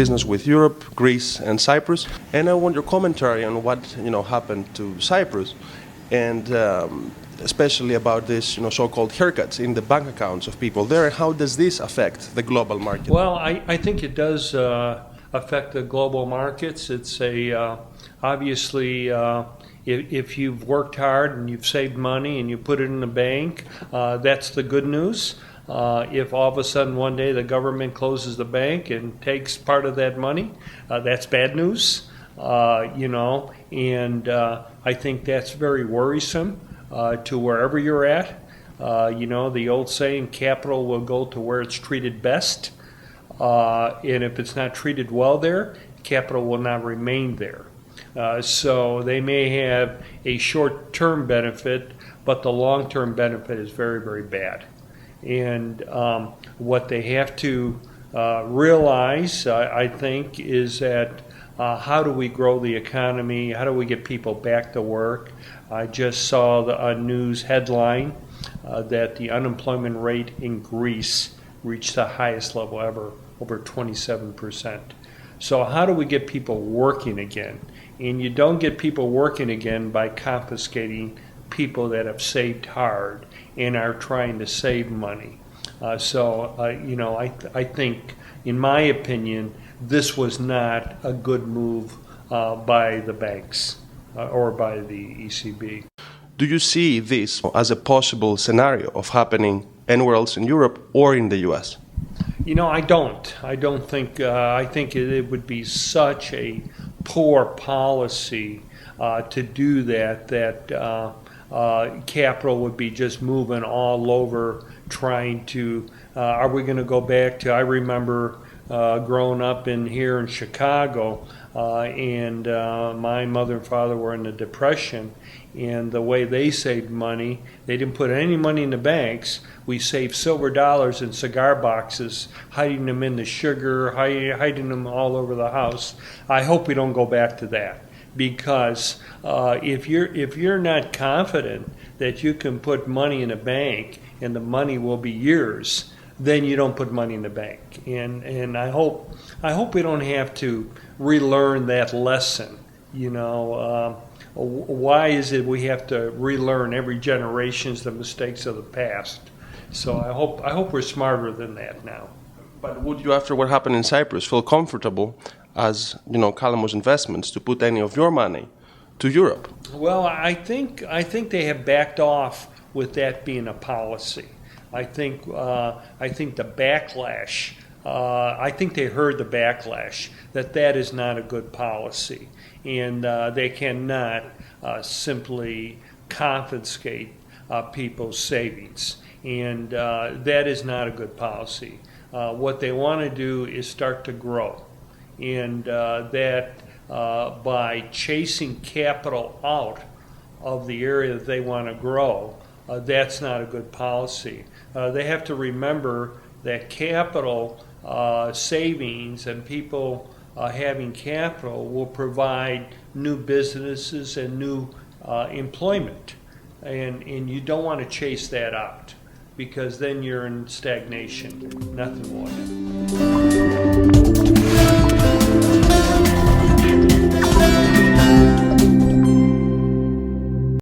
business with Europe, Greece, and Cyprus. And I want your commentary on what happened to Cyprus, and especially about this so-called haircuts in the bank accounts of people there. How does this affect the global market? Well, I think it does affect the global markets. It's obviously. If you've worked hard and you've saved money and you put it in the bank, that's the good news. If all of a sudden one day the government closes the bank and takes part of that money, that's bad news. And I think that's very worrisome to wherever you're at. The old saying, capital will go to where it's treated best. And if it's not treated well there, capital will not remain there. So they may have a short-term benefit, but the long-term benefit is very, very bad. And what they have to realize, I think, is that how do we grow the economy? How do we get people back to work? I just saw a news headline that the unemployment rate in Greece reached the highest level ever, over 27%. So how do we get people working again? And you don't get people working again by confiscating people that have saved hard and are trying to save money. I think, in my opinion, this was not a good move by the banks or by the ECB. Do you see this as a possible scenario of happening anywhere else in Europe or in the US? I don't. I don't think. I think it would be such a poor policy to do that. Capital would be just moving all over, trying to. Are we going to go back to? I remember growing up here in Chicago, and my mother and father were in the Depression. And the way they saved money, they didn't put any money in the banks. We saved silver dollars in cigar boxes, hiding them in the sugar, hiding them all over the house. I hope we don't go back to that, because if you're not confident that you can put money in a bank and the money will be yours, then you don't put money in the bank. And I hope we don't have to relearn that lesson. Why is it we have to relearn every generation's the mistakes of the past? So I hope we're smarter than that now. But would you, after what happened in Cyprus, feel comfortable as Calamos Investments to put any of your money to Europe? Well, I think they have backed off with that being a policy. I think the backlash. I think they heard the backlash that is not a good policy, and they cannot simply confiscate people's savings, and that is not a good policy. What they want to do is start to grow, and that by chasing capital out of the area that they want to grow, that's not a good policy. They have to remember that capital savings and people having capital will provide new businesses and new employment. And you don't want to chase that out, because then you're in stagnation. Nothing will happen.